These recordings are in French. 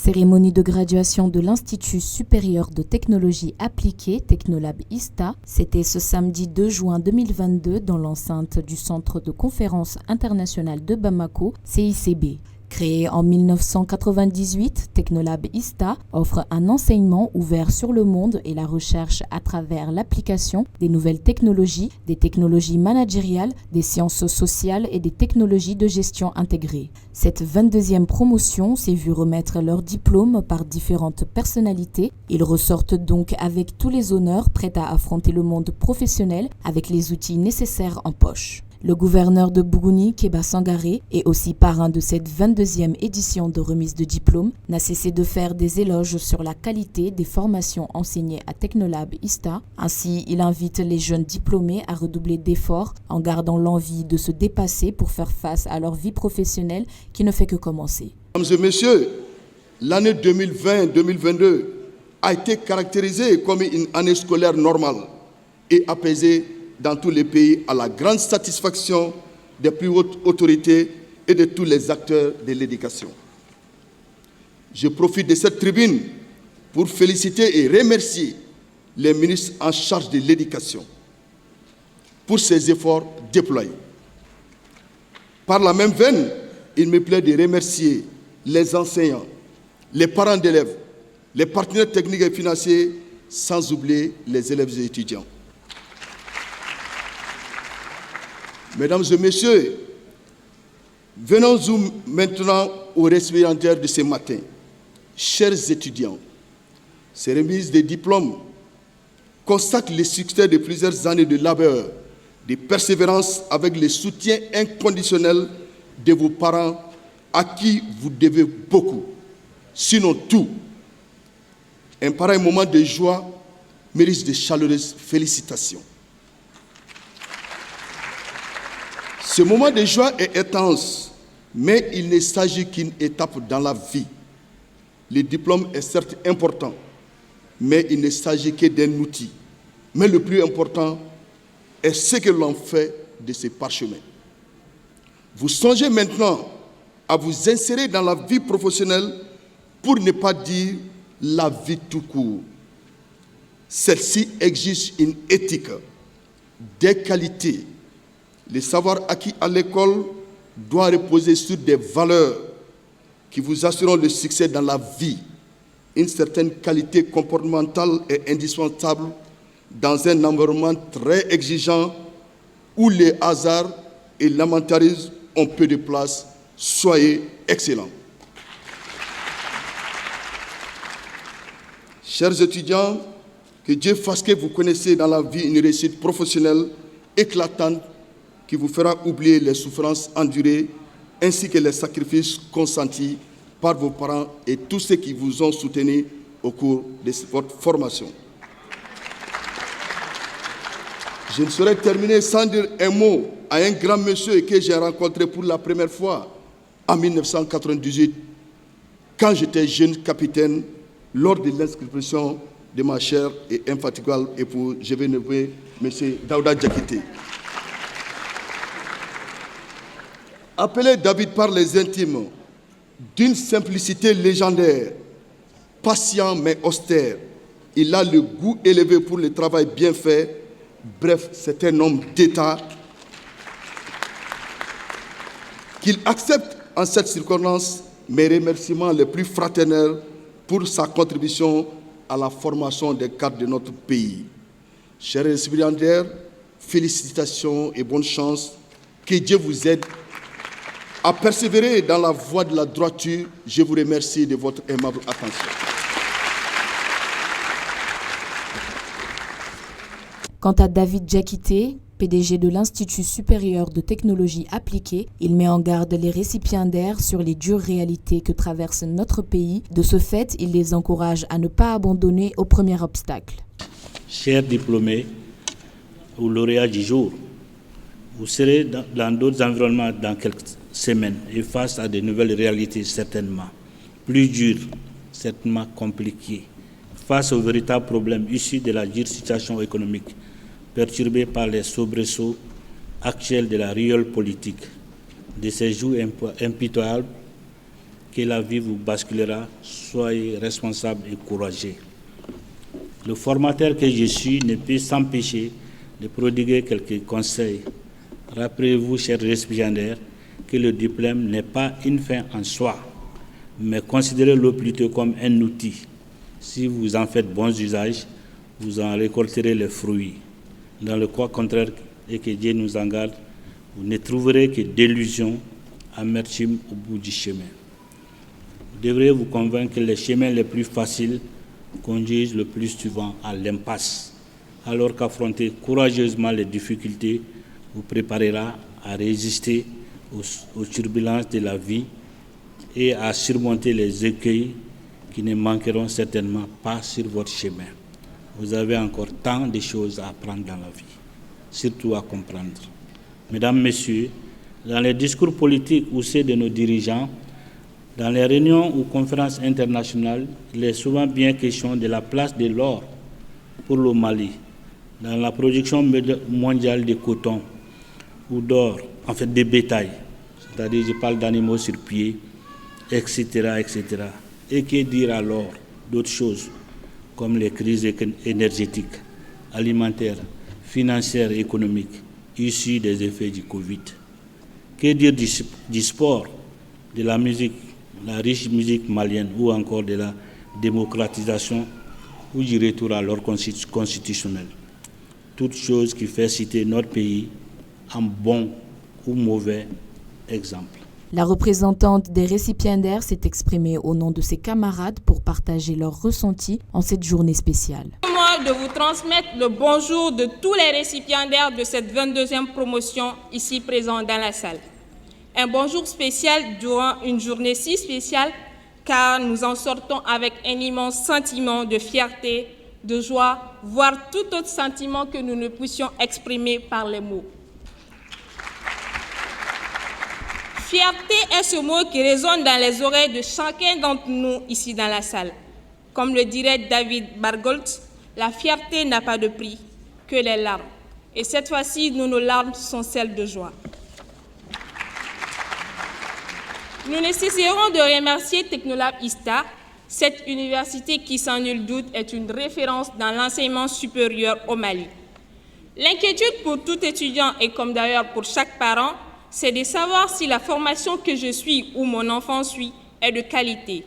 Cérémonie de graduation de l'Institut supérieur de technologie appliquée Technolab ISTA, c'était ce samedi 2 juin 2022 dans l'enceinte du Centre de conférence internationale de Bamako, CICB. Créé en 1998, Technolab ISTA offre un enseignement ouvert sur le monde et la recherche à travers l'application des nouvelles technologies, des technologies managériales, des sciences sociales et des technologies de gestion intégrée. Cette 22e promotion s'est vue remettre leur diplôme par différentes personnalités. Ils ressortent donc avec tous les honneurs, prêts à affronter le monde professionnel avec les outils nécessaires en poche. Le gouverneur de Bougouni, Keba Sangaré, et aussi parrain de cette 22e édition de remise de diplôme, n'a cessé de faire des éloges sur la qualité des formations enseignées à Technolab ISTA. Ainsi, il invite les jeunes diplômés à redoubler d'efforts en gardant l'envie de se dépasser pour faire face à leur vie professionnelle qui ne fait que commencer. Mesdames et messieurs, l'année 2020-2022 a été caractérisée comme une année scolaire normale et apaisée dans tous les pays, à la grande satisfaction des plus hautes autorités et de tous les acteurs de l'éducation. Je profite de cette tribune pour féliciter et remercier les ministres en charge de l'éducation pour ces efforts déployés. Par la même veine, il me plaît de remercier les enseignants, les parents d'élèves, les partenaires techniques et financiers, sans oublier les élèves et étudiants. Mesdames et messieurs, venons-nous maintenant aux récipiendaires de ce matin. Chers étudiants, ces remises de diplômes constatent le succès de plusieurs années de labeur, de persévérance avec le soutien inconditionnel de vos parents à qui vous devez beaucoup, sinon tout. Un pareil moment de joie mérite de chaleureuses félicitations. Ce moment de joie est intense, mais il ne s'agit qu'une étape dans la vie. Le diplôme est certes important, mais il ne s'agit que d'un outil. Mais le plus important est ce que l'on fait de ce parchemin. Vous songez maintenant à vous insérer dans la vie professionnelle, pour ne pas dire la vie tout court. Celle-ci exige une éthique, des qualités. Le savoir acquis à l'école doit reposer sur des valeurs qui vous assureront le succès dans la vie. Une certaine qualité comportementale est indispensable dans un environnement très exigeant où les hasards et l'amateurisme ont peu de place. Soyez excellents. Chers étudiants, que Dieu fasse que vous connaissiez dans la vie une réussite professionnelle éclatante qui vous fera oublier les souffrances endurées ainsi que les sacrifices consentis par vos parents et tous ceux qui vous ont soutenu au cours de votre formation. Je ne saurais terminer sans dire un mot à un grand monsieur que j'ai rencontré pour la première fois en 1998, quand j'étais jeune capitaine, lors de l'inscription de ma chère et infatigable épouse, je vais nommer M. Daouda Diakité. Appelé David par les intimes, d'une simplicité légendaire, patient mais austère, il a le goût élevé pour le travail bien fait. Bref, c'est un homme d'État qu'il accepte en cette circonstance mes remerciements les plus fraternels pour sa contribution à la formation des cadres de notre pays. Chers récipiendaires, félicitations et bonne chance. Que Dieu vous aide à persévérer dans la voie de la droiture. Je vous remercie de votre aimable attention. Quant à David Diakité, PDG de l'Institut supérieur de technologie appliquée, il met en garde les récipiendaires sur les dures réalités que traverse notre pays. De ce fait, il les encourage à ne pas abandonner au premier obstacle. Chers diplômés ou lauréats du jour, vous serez dans d'autres environnements dans quelques semaines et face à de nouvelles réalités certainement plus dures, certainement compliquées, face aux véritables problèmes issus de la dure situation économique perturbée par les soubresauts actuels de la réelle politique, de ces jours impitoyables que la vie vous basculera, soyez responsable et courageux. Le formateur que je suis ne peut s'empêcher de prodiguer quelques conseils. Rappelez-vous, chers récipiendaires, que le diplôme n'est pas une fin en soi, mais considérez-le plutôt comme un outil. Si vous en faites bon usage, vous en récolterez les fruits. Dans le cas contraire, et que Dieu nous en garde, vous ne trouverez que délusion, amertume au bout du chemin. Vous devrez vous convaincre que les chemins les plus faciles conduisent le plus souvent à l'impasse, alors qu'affronter courageusement les difficultés vous préparera à résister aux turbulences de la vie et à surmonter les écueils qui ne manqueront certainement pas sur votre chemin. Vous avez encore tant de choses à apprendre dans la vie, surtout à comprendre. Mesdames, Messieurs, dans les discours politiques ou ceux de nos dirigeants, dans les réunions ou conférences internationales, il est souvent bien question de la place de l'or pour le Mali dans la production mondiale de coton ou d'or, en fait de bétail, c'est-à-dire je parle d'animaux sur pied, etc., etc. Et que dire alors d'autres choses, comme les crises énergétiques, alimentaires, financières et économiques, issues des effets du Covid. Que dire du sport, de la musique, la riche musique malienne, ou encore de la démocratisation ou du retour à l'ordre constitutionnel. Toutes choses qui font citer notre pays en bon ou mauvais exemple. La représentante des récipiendaires s'est exprimée au nom de ses camarades pour partager leurs ressentis en cette journée spéciale. Moi de vous transmettre le bonjour de tous les récipiendaires de cette 22e promotion ici présents dans la salle. Un bonjour spécial durant une journée si spéciale car nous en sortons avec un immense sentiment de fierté, de joie, voire tout autre sentiment que nous ne puissions exprimer par les mots. Fierté est ce mot qui résonne dans les oreilles de chacun d'entre nous ici dans la salle. Comme le dirait David Bargolt, la fierté n'a pas de prix, que les larmes. Et cette fois-ci, nos larmes sont celles de joie. Nous ne cesserons de remercier Technolab ISTA, cette université qui, sans nul doute, est une référence dans l'enseignement supérieur au Mali. L'inquiétude pour tout étudiant, et comme d'ailleurs pour chaque parent, c'est de savoir si la formation que je suis ou mon enfant suit est de qualité.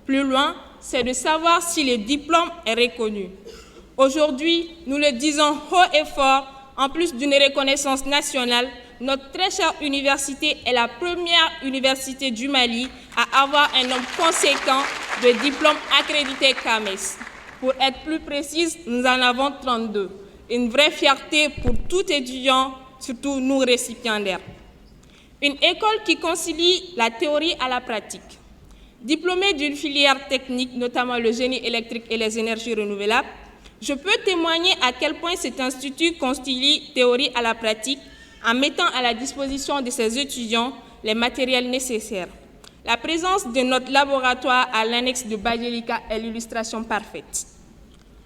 Plus loin, c'est de savoir si le diplôme est reconnu. Aujourd'hui, nous le disons haut et fort, en plus d'une reconnaissance nationale, notre très chère université est la première université du Mali à avoir un nombre conséquent de diplômes accrédités CAMES. Pour être plus précise, nous en avons 32. Une vraie fierté pour tout étudiant, surtout nous récipiendaires. Une école qui concilie la théorie à la pratique. Diplômée d'une filière technique, notamment le génie électrique et les énergies renouvelables, je peux témoigner à quel point cet institut concilie théorie à la pratique en mettant à la disposition de ses étudiants les matériels nécessaires. La présence de notre laboratoire à l'annexe de Bajélika est l'illustration parfaite.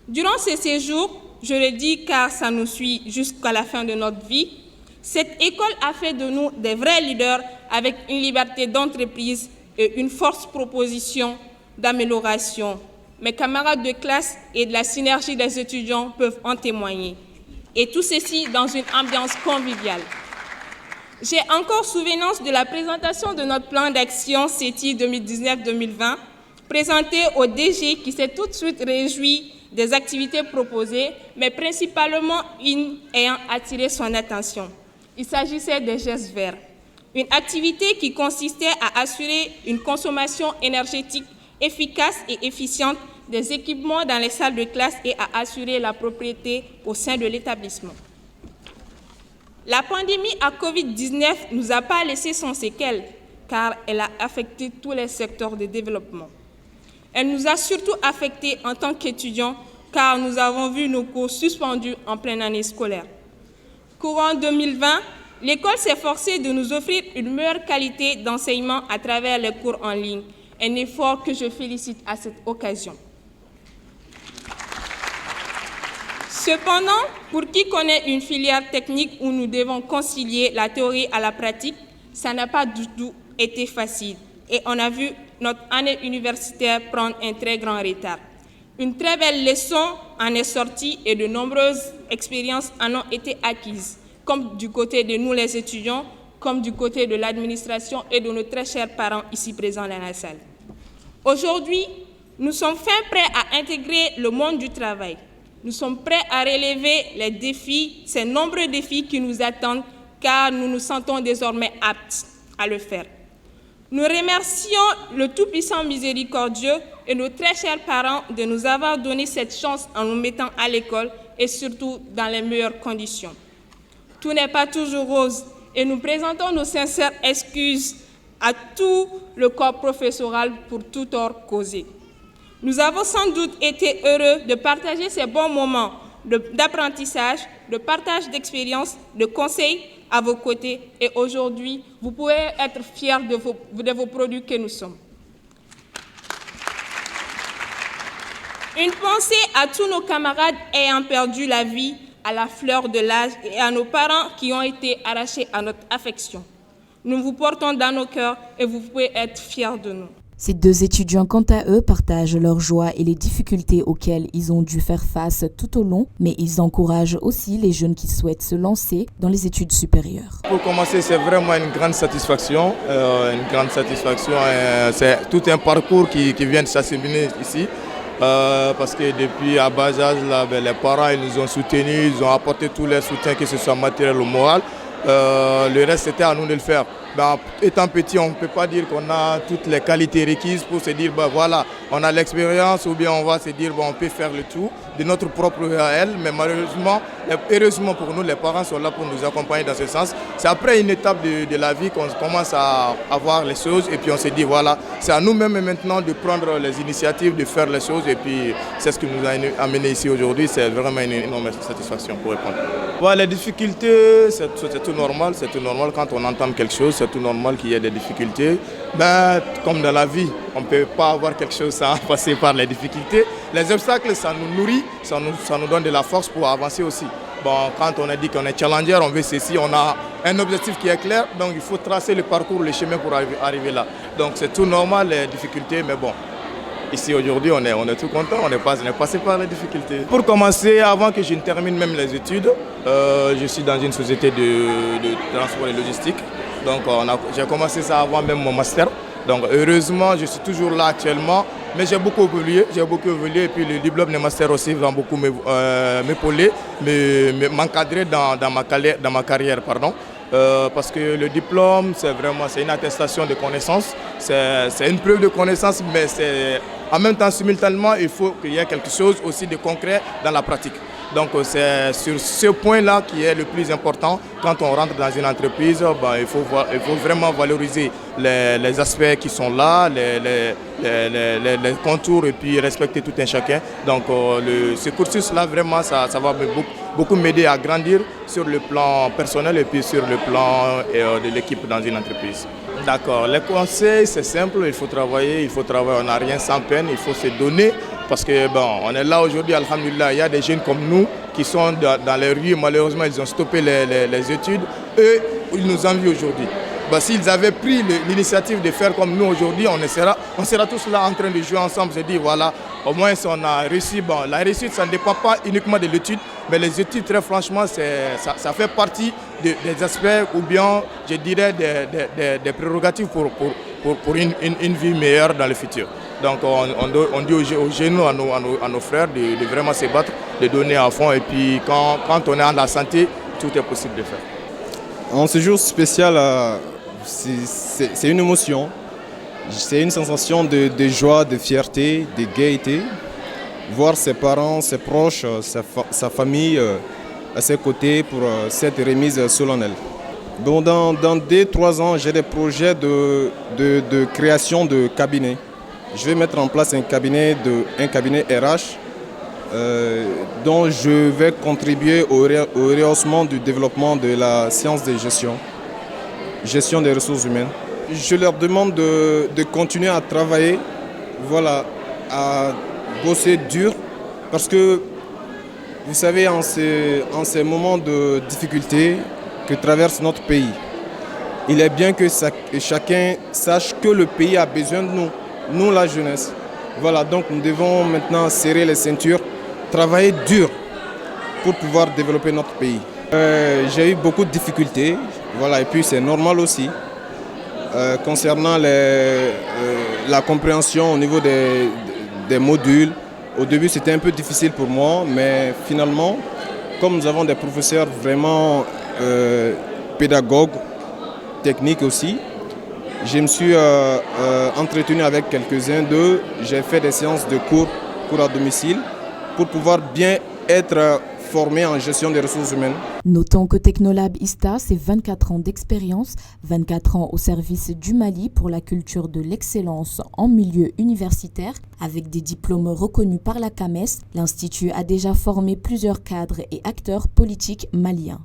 Durant ces séjours, je le dis car ça nous suit jusqu'à la fin de notre vie, cette école a fait de nous des vrais leaders avec une liberté d'entreprise et une force proposition d'amélioration. Mes camarades de classe et de la synergie des étudiants peuvent en témoigner. Et tout ceci dans une ambiance conviviale. J'ai encore souvenance de la présentation de notre plan d'action CETI 2019-2020, présenté au DG qui s'est tout de suite réjoui des activités proposées, mais principalement une ayant attiré son attention. Il s'agissait des gestes verts, une activité qui consistait à assurer une consommation énergétique efficace et efficiente des équipements dans les salles de classe et à assurer la propriété au sein de l'établissement. La pandémie à Covid-19 ne nous a pas laissé sans séquelles, car elle a affecté tous les secteurs de développement. Elle nous a surtout affectés en tant qu'étudiants, car nous avons vu nos cours suspendus en pleine année scolaire. Courant 2020, l'école s'est forcée de nous offrir une meilleure qualité d'enseignement à travers les cours en ligne, un effort que je félicite à cette occasion. Cependant, pour qui connaît une filière technique où nous devons concilier la théorie à la pratique, ça n'a pas du tout été facile et on a vu notre année universitaire prend un très grand retard. Une très belle leçon en est sortie et de nombreuses expériences en ont été acquises, comme du côté de nous les étudiants, comme du côté de l'administration et de nos très chers parents ici présents dans la salle. Aujourd'hui, nous sommes fin prêts à intégrer le monde du travail. Nous sommes prêts à relever les défis, ces nombreux défis qui nous attendent, car nous nous sentons désormais aptes à le faire. Nous remercions le Tout-Puissant Miséricordieux et nos très chers parents de nous avoir donné cette chance en nous mettant à l'école et surtout dans les meilleures conditions. Tout n'est pas toujours rose et nous présentons nos sincères excuses à tout le corps professoral pour tout tort causé. Nous avons sans doute été heureux de partager ces bons moments d'apprentissage, de partage d'expériences, de conseils à vos côtés et aujourd'hui, vous pouvez être fiers de vos produits que nous sommes. Une pensée à tous nos camarades ayant perdu la vie à la fleur de l'âge et à nos parents qui ont été arrachés à notre affection. Nous vous portons dans nos cœurs et vous pouvez être fiers de nous. Ces deux étudiants, quant à eux, partagent leur joie et les difficultés auxquelles ils ont dû faire face tout au long, mais ils encouragent aussi les jeunes qui souhaitent se lancer dans les études supérieures. Pour commencer, c'est vraiment une grande satisfaction. C'est tout un parcours qui vient de s'assimiler ici. Parce que depuis à bas âge, les parents ils nous ont soutenus, ils ont apporté tout leur soutien, que ce soit matériel ou moral. Le reste, c'était à nous de le faire. Étant petit, on ne peut pas dire qu'on a toutes les qualités requises pour se dire, voilà, on a l'expérience ou bien on va se dire, on peut faire le tout de notre propre réel. Mais malheureusement, heureusement pour nous, les parents sont là pour nous accompagner dans ce sens. C'est après une étape de la vie qu'on commence à voir les choses et puis on se dit, voilà, c'est à nous-mêmes maintenant de prendre les initiatives, de faire les choses et puis c'est ce qui nous a amené ici aujourd'hui. C'est vraiment une énorme satisfaction pour répondre. Les difficultés, c'est tout normal quand on entame quelque chose. C'est tout normal qu'il y ait des difficultés. Comme dans la vie, on ne peut pas avoir quelque chose sans passer par les difficultés. Les obstacles, ça nous nourrit, ça nous donne de la force pour avancer aussi. Quand on a dit qu'on est challenger, on veut ceci, on a un objectif qui est clair, donc il faut tracer le parcours, le chemin pour arriver là. Donc c'est tout normal, les difficultés, mais bon. Ici aujourd'hui, on est tout content, on est passé par les difficultés. Pour commencer, avant que je ne termine même les études, je suis dans une société de transport et logistique. Donc j'ai commencé ça avant même mon master. Donc heureusement, je suis toujours là actuellement. Mais j'ai beaucoup évolué et puis le diplôme de master aussi va beaucoup m'épauler, m'encadrer dans ma carrière. Parce que le diplôme, c'est une attestation de connaissance, c'est une preuve de connaissance, mais en même temps, simultanément, il faut qu'il y ait quelque chose aussi de concret dans la pratique. Donc c'est sur ce point-là qui est le plus important. Quand on rentre dans une entreprise, il faut vraiment valoriser les aspects qui sont là, les contours et puis respecter tout un chacun. Donc ce cursus-là, vraiment, ça va beaucoup m'aider à grandir sur le plan personnel et puis sur le plan de l'équipe dans une entreprise. D'accord, les conseils, c'est simple, il faut travailler, on n'a rien sans peine, il faut se donner. Parce que on est là aujourd'hui, alhamdoulilah, il y a des jeunes comme nous qui sont dans les rues, malheureusement ils ont stoppé les études. Eux, ils nous envient aujourd'hui. S'ils avaient pris l'initiative de faire comme nous aujourd'hui, on sera tous là en train de jouer ensemble, se dire voilà, au moins on a réussi. La réussite, ça ne dépend pas uniquement de l'étude, mais les études, très franchement, ça fait partie des aspects ou bien, je dirais, des prérogatives pour une vie meilleure dans le futur. Donc on dit aux jeunes, à nos frères de vraiment se battre, de donner à fond et puis quand on est en la santé, tout est possible de faire. En ce jour spécial, c'est une émotion, c'est une sensation de joie, de fierté, de gaieté. Voir ses parents, ses proches, sa famille à ses côtés pour cette remise solennelle. Dans 2-3 ans, j'ai des projets de création de cabinet. Je vais mettre en place un cabinet RH dont je vais contribuer au rehaussement du développement de la science de gestion des ressources humaines. Je leur demande de continuer à travailler, à bosser dur, parce que vous savez, en ces moments de difficulté que traverse notre pays, il est bien que chacun sache que le pays a besoin de nous. nous la jeunesse. Voilà, donc nous devons maintenant serrer les ceintures, travailler dur pour pouvoir développer notre pays. J'ai eu beaucoup de difficultés, voilà, et puis c'est normal aussi. Concernant la compréhension au niveau des modules, au début c'était un peu difficile pour moi, mais finalement, comme nous avons des professeurs vraiment pédagogues, techniques aussi, je me suis entretenu avec quelques-uns d'eux. J'ai fait des séances de cours à domicile pour pouvoir bien être formé en gestion des ressources humaines. Notons que Technolab ISTA, c'est 24 ans d'expérience, 24 ans au service du Mali pour la culture de l'excellence en milieu universitaire. Avec des diplômes reconnus par la CAMES, l'Institut a déjà formé plusieurs cadres et acteurs politiques maliens.